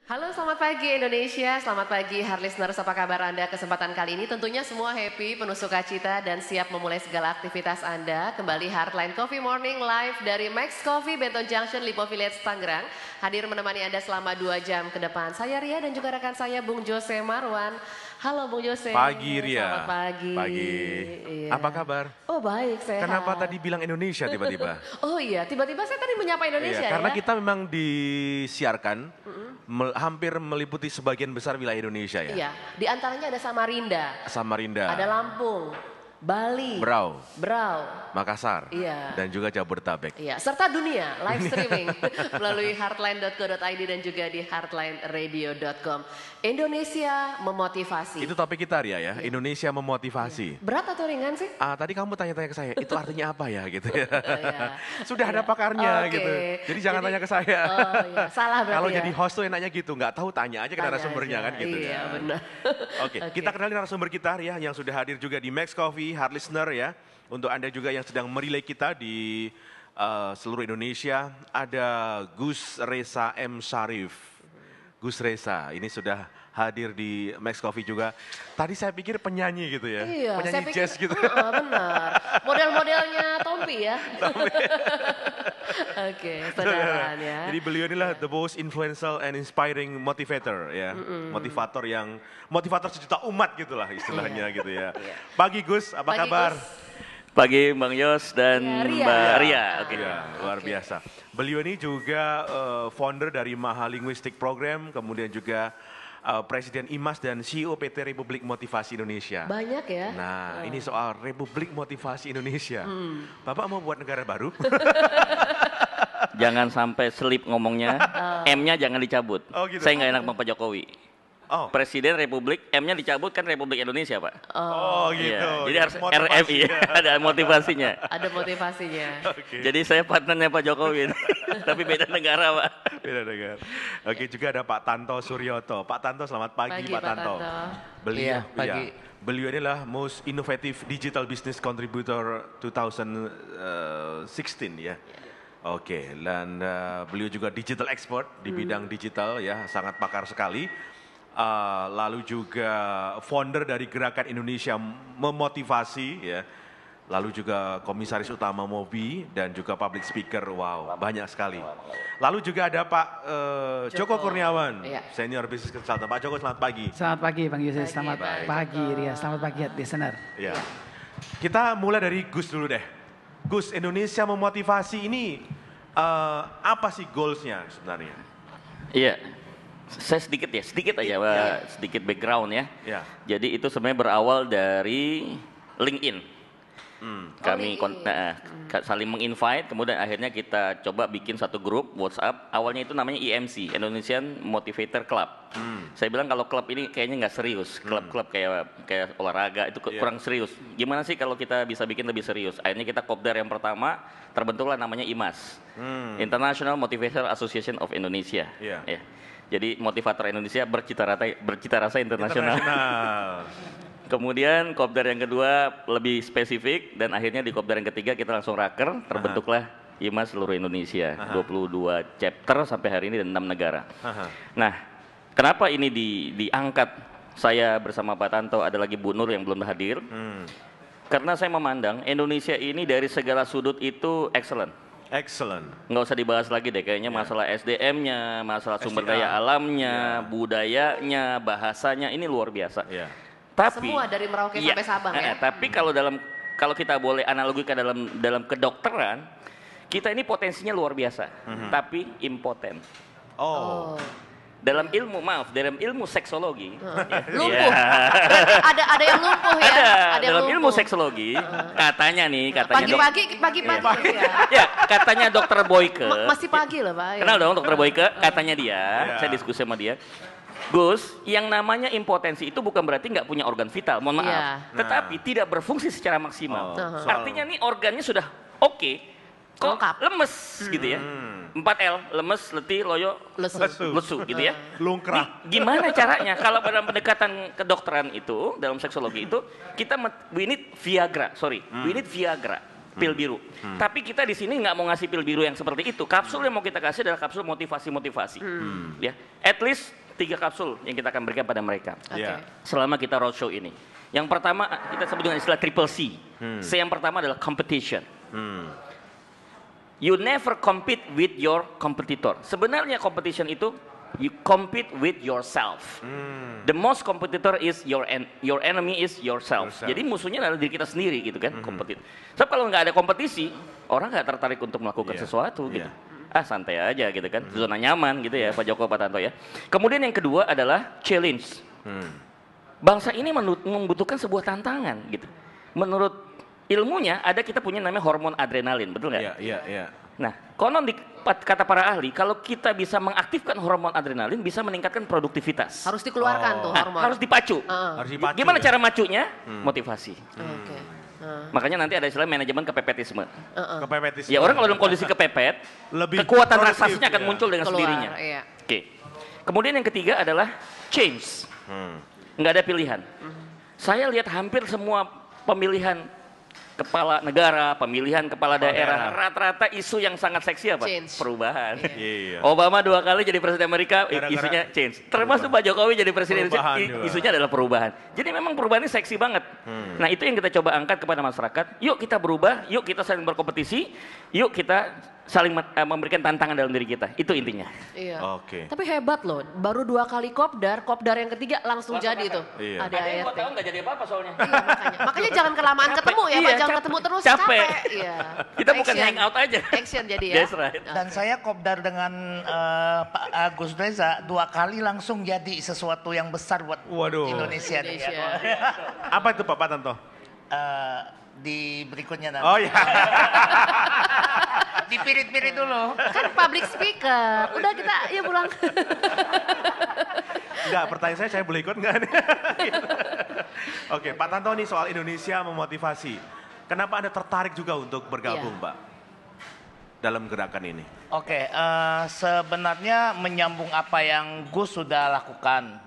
Halo, selamat pagi Indonesia, selamat pagi Heart Listeners, apa kabar Anda? Kesempatan kali ini tentunya semua happy, penuh sukacita dan siap memulai segala aktivitas Anda. Kembali Heartline Coffee Morning live dari Max Coffee, Benton Junction, Lipo Village, Tangerang. Hadir menemani Anda selama 2 jam ke depan. Saya Ria dan juga rekan saya Bung Jose Marwan. Halo Bung Jose. Pagi Ria. Selamat pagi. Pagi. Iya. Apa kabar? Oh baik, sehat. Kenapa tadi bilang Indonesia tiba-tiba? Oh iya, tiba-tiba saya tadi menyapa Indonesia Iya, karena ya. kita memang disiarkan hampir meliputi sebagian besar wilayah Indonesia ya. Iya, di antaranya ada Samarinda, Samarinda, ada Lampung, Bali, Berau, Makassar, iya. dan juga Jabodetabek. Iya, serta dunia live streaming melalui heartline.co.id dan juga di heartlineradio.com. Indonesia memotivasi. Itu topik kita Ria ya, Indonesia memotivasi. Berat atau ringan sih? Tadi kamu tanya-tanya ke saya, itu artinya apa ya gitu ya. Iya. Sudah ada pakarnya Oke. gitu. Jadi jangan tanya ke saya. Oh iya, salah berarti Kalau ya. jadi host tuh enaknya gitu, nggak tahu tanya aja ke Tanya narasumbernya aja. kan gitu. Iya, ya. benar. Oke, kita kenalin narasumber kita ya yang sudah hadir juga di Max Coffee, Heart Listener ya. Untuk Anda juga yang sedang merelay kita di seluruh Indonesia, ada Gus Reza M. Syarif. Gus Reza, ini sudah hadir di Max Coffee juga. Tadi saya pikir penyanyi gitu ya, Iya, penyanyi saya pikir, jazz gitu. benar. Model-modelnya Tompi ya. Oke, saudaraan ya. Jadi beliau inilah the most influential and inspiring motivator ya. Motivator sejuta umat gitulah istilahnya gitu ya. Pagi Gus, apa Pagi, kabar? Gus. Pagi Bang Yos dan Ya, Ria. Mbak Ria. Oke. Ya, luar biasa. Beliau ini juga founder dari Maha Linguistic Program, kemudian juga Presiden IMAS dan CEO PT Republik Motivasi Indonesia. Banyak ya. Nah, ini soal Republik Motivasi Indonesia. Bapak mau buat negara baru? Jangan sampai selip ngomongnya, M-nya jangan dicabut. Oh, gitu. Saya nggak enak Bang Pak Jokowi. Oh, Presiden Republik, M-nya dicabut kan Republik Indonesia Pak. oh gitu. Iya, jadi harus Motivasi. RFI, ada motivasinya. Ada motivasinya. Oke. Jadi saya partnernya Pak Jokowi, tapi beda negara Pak. Beda dengar. Oke, juga ada Pak Tanto Suryoto. Pak Tanto, selamat pagi, Pagi, Pak Pak Tanto. Tanto. Beliau, Iya, pagi. beliau inilah most innovative digital business contributor 2016 ya. Oke, dan beliau juga digital expert di bidang digital ya, sangat pakar sekali. Lalu juga founder dari Gerakan Indonesia Memotivasi ya. Lalu juga komisaris utama Mobi dan juga public speaker, wow banyak sekali. Lalu juga ada Pak Joko Kurniawan, Iya. senior business consultant. Pak Joko, selamat pagi. Selamat pagi Bang Yusuf, Pagi, selamat Pak pagi Joko. Ria, selamat pagi listener. Ya. Kita mulai dari Gus dulu deh. Gus, Indonesia Memotivasi ini apa sih goalsnya sebenarnya? Iya, saya sedikit aja, Pak, sedikit background ya. Ya. Jadi itu sebenarnya berawal dari LinkedIn. Kami saling menginvite, kemudian akhirnya kita coba bikin satu grup WhatsApp. Awalnya itu namanya IMC, Indonesian Motivator Club. Saya bilang kalau klub ini kayaknya nggak serius, klub-klub kayak olahraga itu kurang serius. Gimana sih kalau kita bisa bikin lebih serius? Akhirnya kita kopdar yang pertama, terbentuklah namanya IMAS, International Motivator Association of Indonesia. Iya. Ya. Jadi motivator Indonesia bercita rasa internasional. Kemudian kopdar yang kedua lebih spesifik dan akhirnya di kopdar yang ketiga kita langsung raker, terbentuklah IMAS seluruh Indonesia, 22 chapter sampai hari ini dan 6 negara. Nah, kenapa ini diangkat? Saya bersama Pak Tanto, ada lagi Bu Nur yang belum hadir. Karena saya memandang Indonesia ini dari segala sudut itu excellent. Excellent. Nggak usah dibahas lagi deh, kayaknya masalah SDM-nya, masalah sumber SDA. daya alamnya, budayanya, bahasanya, ini luar biasa. Ya. Tapi Semua dari Merauke sampai Sabang ya. Tapi kalau kita boleh analogikan dalam kedokteran, kita ini potensinya luar biasa, tapi impoten. Oh. Dalam ilmu seksologi, Lumpuh. ya, Berarti ada yang lumpuh ya. ada yang dalam lumpuh. ilmu seksologi, katanya Pagi-pagi ya. ya katanya Dokter Boyke, Masih pagi loh Pak. kenal dong Dokter Boyke, katanya dia, Ya. saya diskusi sama dia. Gus, yang namanya impotensi itu bukan berarti nggak punya organ vital, mohon maaf. Iya. Tetapi tidak berfungsi secara maksimal. Oh, Artinya nih organnya sudah oke, kok Lengkap. lemes gitu ya. 4L, lemes, letih, loyo, lesu gitu ya. Lungkrah. Gimana caranya kalau dalam pendekatan kedokteran itu, dalam seksologi itu, we need Viagra, we need Viagra. pil biru. Tapi kita di sini nggak mau ngasih pil biru yang seperti itu. Kapsul yang mau kita kasih adalah kapsul motivasi-motivasi. Ya, at least 3 kapsul yang kita akan berikan pada mereka Iya. selama kita roadshow ini. Yang pertama kita sebut dengan istilah triple C. C yang pertama adalah competition. You never compete with your competitor. Sebenarnya competition itu you compete with yourself. The most competitor is your enemy is yourself. Jadi musuhnya adalah diri kita sendiri gitu kan, kompetitif. So kalau nggak ada kompetisi, orang nggak tertarik untuk melakukan sesuatu gitu. Santai aja gitu kan, zona nyaman gitu ya Pak Joko, Pak Tanto ya. Kemudian yang kedua adalah challenge. Bangsa ini membutuhkan sebuah tantangan gitu. Menurut ilmunya ada kita punya namanya hormon adrenalin, betul nggak? Iya. Nah, konon kata para ahli, kalau kita bisa mengaktifkan hormon adrenalin bisa meningkatkan produktivitas. Harus dikeluarkan tuh hormon. Harus dipacu. Harus dipacu. Gimana ya? cara macunya? Motivasi. Oke. Makanya nanti ada istilah manajemen kepepetisme. Kepepetisme. Ya orang kalau dalam kondisi kepepet, Lebih kekuatan produktif, raksasanya akan ya. muncul dengan Keluar, sendirinya. iya. Oke. Kemudian yang ketiga adalah change. Nggak ada pilihan. Saya lihat hampir semua pemilihan kepala negara, pemilihan kepala daerah, rata-rata isu yang sangat seksi apa? Change. Perubahan. Iya. Obama 2 kali jadi presiden Amerika, Gara-gara isunya change. Termasuk Pak Jokowi jadi presiden Perubahan Indonesia, juga. isunya adalah perubahan. Jadi memang perubahan ini seksi banget. Nah itu yang kita coba angkat kepada masyarakat. Yuk kita berubah, yuk kita saling berkompetisi, yuk kita saling memberikan tantangan dalam diri kita. Itu intinya. Iya. Oke. Tapi hebat loh, baru 2 kali kopdar yang ketiga langsung jadi tuh. Iya. Ada Ada yang ART. tahu nggak jadi apa-apa soalnya. Iya, makanya jangan kelamaan Capek. ketemu ya, Iya, Pak. Jangan capek. ketemu terus Capek. Iya. Kita bukan Action. hangout aja. Action jadi ya. That's right. Dan saya kopdar dengan Pak Agus Reza 2 kali langsung jadi sesuatu yang besar buat Waduh. Indonesia. nih, ya. Apa itu Pak Tanto? Di berikutnya nanti. Oh iya. Dipirit-pirit dulu. Kan public speaker. Udah kita yuk pulang. Enggak, pertanyaan saya boleh ikut enggak nih? Oke, Pak Tanto nih soal Indonesia memotivasi. Kenapa Anda tertarik juga untuk bergabung, Iya. Pak? Dalam gerakan ini. Oke, sebenarnya menyambung apa yang Gus sudah lakukan.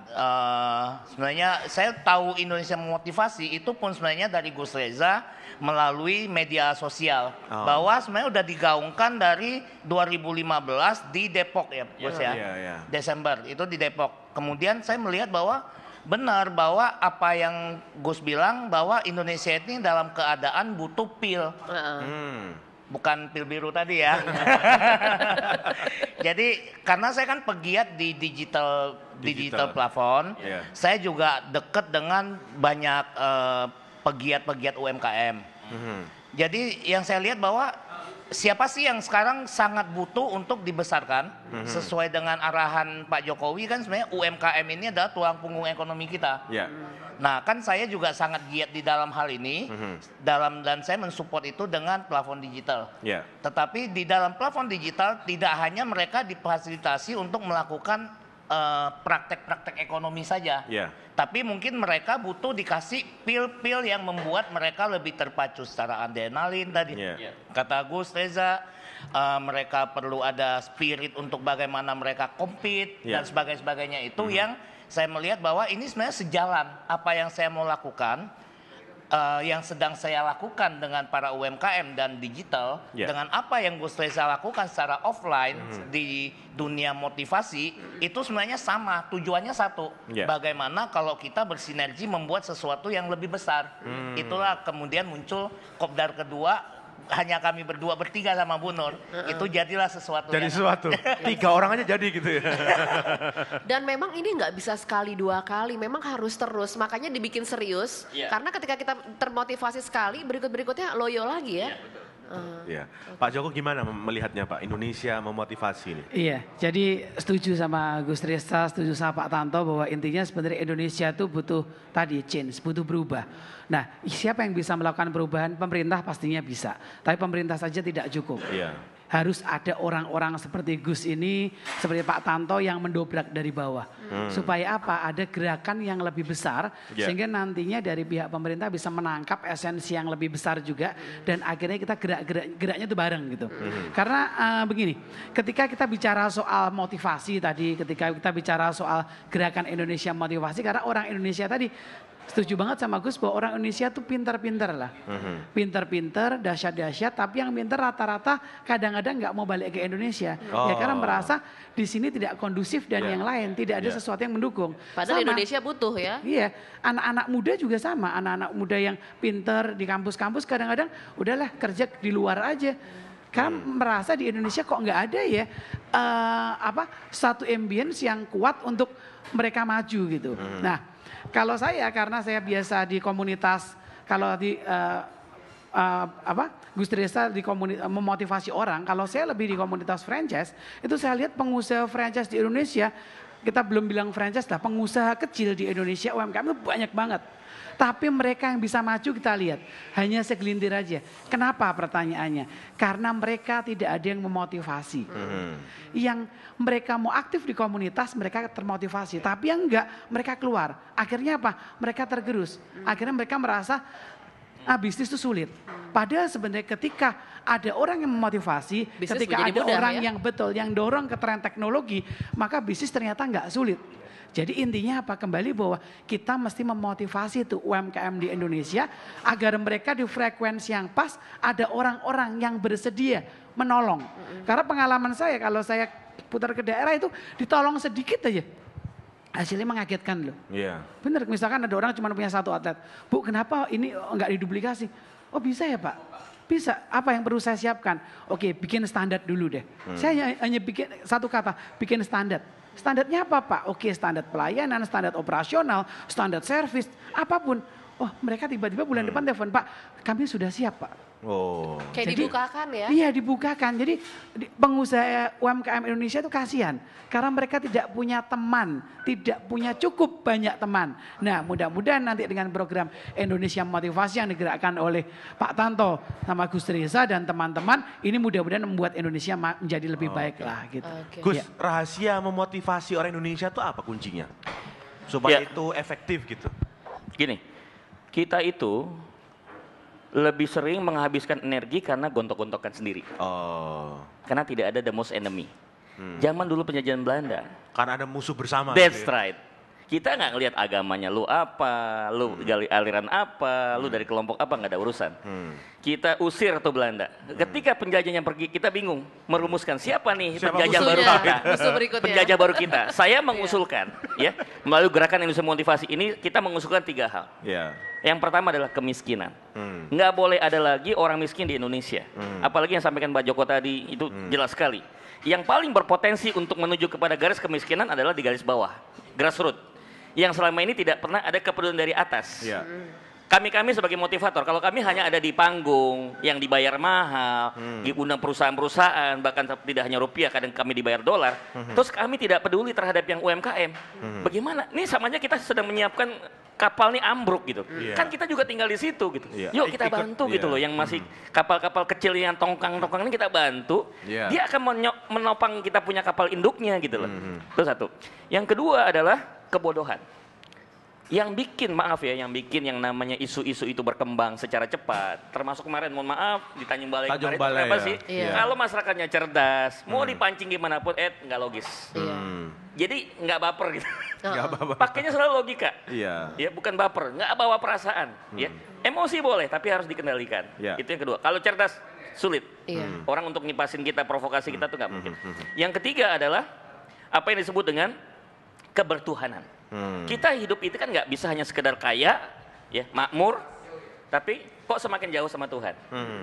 Sebenarnya saya tahu Indonesia memotivasi itu pun sebenarnya dari Gus Reza melalui media sosial. Bahwa sebenarnya udah digaungkan dari 2015 di Depok ya Gus ya. Iya. Desember itu di Depok. Kemudian saya melihat bahwa benar bahwa apa yang Gus bilang bahwa Indonesia ini dalam keadaan butuh pil. Bukan pil biru tadi ya. Jadi karena saya kan pegiat di digital platform, saya juga dekat dengan banyak pegiat-pegiat UMKM. Jadi yang saya lihat bahwa siapa sih yang sekarang sangat butuh untuk dibesarkan sesuai dengan arahan Pak Jokowi kan sebenarnya UMKM ini adalah tulang punggung ekonomi kita. Iya. Nah, kan saya juga sangat giat di dalam hal ini, dan saya mensupport itu dengan plafon digital. Iya. Tetapi di dalam plafon digital tidak hanya mereka difasilitasi untuk melakukan praktek-praktek ekonomi saja, tapi mungkin mereka butuh dikasih pil-pil yang membuat mereka lebih terpacu secara adrenalin tadi. Kata Gus Reza, mereka perlu ada spirit untuk bagaimana mereka compete dan sebagainya itu yang saya melihat bahwa ini sebenarnya sejalan apa yang saya mau lakukan, yang sedang saya lakukan dengan para UMKM dan digital, dengan apa yang Gus Reza lakukan secara offline di dunia motivasi, itu sebenarnya sama, tujuannya satu. Bagaimana kalau kita bersinergi membuat sesuatu yang lebih besar. Itulah kemudian muncul kopdar kedua, hanya kami berdua bertiga sama Bu Nur, itu jadilah sesuatu. Jadi yang sesuatu. 3 orang aja jadi gitu ya. Dan memang ini nggak bisa sekali 2 kali, memang harus terus. Makanya dibikin serius. Karena ketika kita termotivasi sekali, berikutnya loyo lagi ya. Iya. Pak Joko gimana melihatnya Pak, Indonesia memotivasi ini? Iya, jadi setuju sama Gus Reza, setuju sama Pak Tanto bahwa intinya sebenarnya Indonesia itu butuh tadi change, butuh berubah. Nah, siapa yang bisa melakukan perubahan? Pemerintah pastinya bisa, tapi pemerintah saja tidak cukup. Iya. Harus ada orang-orang seperti Gus ini, seperti Pak Tanto yang mendobrak dari bawah. Supaya apa? Ada gerakan yang lebih besar, sehingga nantinya dari pihak pemerintah bisa menangkap esensi yang lebih besar juga, dan akhirnya kita geraknya itu bareng gitu. Karena begini, ketika kita bicara soal motivasi tadi, ketika kita bicara soal gerakan Indonesia motivasi, karena orang Indonesia tadi setuju banget sama Gus bahwa orang Indonesia tuh pintar-pintar lah. Pintar-pintar, dahsyat-dahsyat, tapi yang pintar rata-rata kadang-kadang nggak mau balik ke Indonesia. Ya karena merasa di sini tidak kondusif dan yang lain, tidak ada sesuatu yang mendukung. Padahal Indonesia butuh ya. Iya, anak-anak muda juga sama, anak-anak muda yang pintar di kampus-kampus kadang-kadang udahlah kerja di luar aja. Karena merasa di Indonesia kok nggak ada ya satu ambience yang kuat untuk mereka maju gitu. Nah, kalau saya karena saya biasa di komunitas, kalau di Gus Reza di komunitas memotivasi orang, kalau saya lebih di komunitas franchise, itu saya lihat pengusaha franchise di Indonesia, kita belum bilang franchise lah, pengusaha kecil di Indonesia UMKM itu banyak banget. Tapi mereka yang bisa maju kita lihat hanya segelintir aja. Kenapa pertanyaannya? Karena mereka tidak ada yang memotivasi. Yang mereka mau aktif di komunitas mereka termotivasi. Tapi yang enggak mereka keluar. Akhirnya apa? Mereka tergerus. Akhirnya mereka merasa bisnis itu sulit. Padahal sebenarnya ketika ada orang yang memotivasi, bisnis ketika ada mudah, orang yang betul yang dorong ke tren teknologi, maka bisnis ternyata enggak sulit. Jadi intinya apa? Kembali bahwa kita mesti memotivasi tuh UMKM di Indonesia agar mereka di frekuensi yang pas ada orang-orang yang bersedia menolong. Karena pengalaman saya kalau saya putar ke daerah itu ditolong sedikit aja. Hasilnya mengagetkan loh. Iya. Bener, misalkan ada orang cuma punya 1 atlet. Bu, kenapa ini enggak diduplikasi? Oh bisa ya Pak? Bisa. Apa yang perlu saya siapkan? Oke, bikin standar dulu deh. Saya hanya bikin 1 kata, bikin standar. Standarnya apa Pak? Oke, standar pelayanan, standar operasional, standar servis, apapun. Oh mereka tiba-tiba bulan depan telepon, Pak kami sudah siap Pak. Oh. Kayak Jadi, dibukakan ya? Iya dibukakan. Jadi pengusaha UMKM Indonesia itu kasihan. Karena mereka tidak punya teman. Tidak punya cukup banyak teman. Nah mudah-mudahan nanti dengan program Indonesia Motivasi yang digerakkan oleh Pak Tanto sama Gus Reza dan teman-teman. Ini mudah-mudahan membuat Indonesia menjadi lebih baik lah gitu. Gus, rahasia memotivasi orang Indonesia itu apa kuncinya? Supaya itu efektif gitu. Gini, kita itu lebih sering menghabiskan energi karena gontok-gontokan sendiri. Karena tidak ada the most enemy. Zaman dulu penjajahan Belanda. Karena ada musuh bersama. That's right. Kita nggak ngelihat agamanya lu apa, lu aliran apa, lu dari kelompok apa, nggak ada urusan. Kita usir tuh Belanda. Ketika penjajahnya pergi, kita bingung merumuskan siapa nih penjajah baru kita. Penjajah baru kita. Saya mengusulkan, ya melalui gerakan Indonesia Motivasi ini kita mengusulkan 3 hal. Yang pertama adalah kemiskinan. Nggak boleh ada lagi orang miskin di Indonesia. Apalagi yang sampaikan Pak Joko tadi itu jelas sekali. Yang paling berpotensi untuk menuju kepada garis kemiskinan adalah di garis bawah, grassroots. Yang selama ini tidak pernah ada kepedulian dari atas. Kami sebagai motivator, kalau kami hanya ada di panggung yang dibayar mahal, diundang perusahaan-perusahaan, bahkan tidak hanya rupiah, kadang kami dibayar dolar, terus kami tidak peduli terhadap yang UMKM. Bagaimana? Ini samanya kita sedang menyiapkan kapal nih ambruk gitu. Kan kita juga tinggal di situ gitu. Yuk kita bantu gitu loh, yang masih kapal-kapal kecil yang tongkang-tongkang ini kita bantu. Dia akan menopang kita punya kapal induknya gitu loh. Itu satu. Yang kedua adalah kebodohan. Yang bikin, maaf ya, yang bikin yang namanya isu-isu itu berkembang secara cepat, termasuk kemarin, mohon maaf, di Tanjung Balai kemarin, kenapa sih? Kalau masyarakatnya cerdas, mau dipancing gimana pun, nggak logis. Jadi nggak baper gitu. Pakainya selalu logika. Ya, bukan baper, nggak bawa perasaan. Ya, emosi boleh, tapi harus dikendalikan. Itu yang kedua. Kalau cerdas, sulit. Orang untuk ngipasin kita, provokasi kita tuh nggak mungkin. Yang ketiga adalah apa yang disebut dengan kebertuhanan. Kita hidup itu kan nggak bisa hanya sekedar kaya, ya makmur, tapi kok semakin jauh sama Tuhan.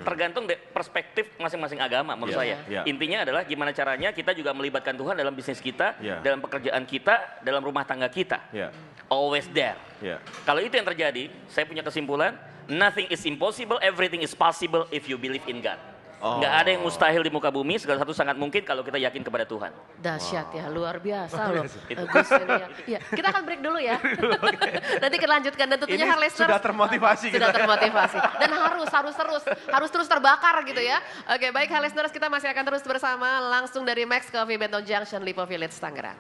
Tergantung perspektif masing-masing agama menurut saya. Intinya adalah gimana caranya kita juga melibatkan Tuhan dalam bisnis kita, dalam pekerjaan kita, dalam rumah tangga kita. Always there. Kalau itu yang terjadi, saya punya kesimpulan, nothing is impossible, everything is possible if you believe in God. Nggak ada yang mustahil di muka bumi, segala satu sangat mungkin kalau kita yakin kepada Tuhan. Dahsyat ya, luar biasa loh. Gus ini ya. Kita akan break dulu ya. Nanti kita lanjutkan dan tentunya Harlester sudah termotivasi. Sudah termotivasi dan harus terus terbakar gitu ya. Oke, baik Harlester, kita masih akan terus bersama langsung dari Max Coffee Bentong Junction, Lipo Village, Tangerang.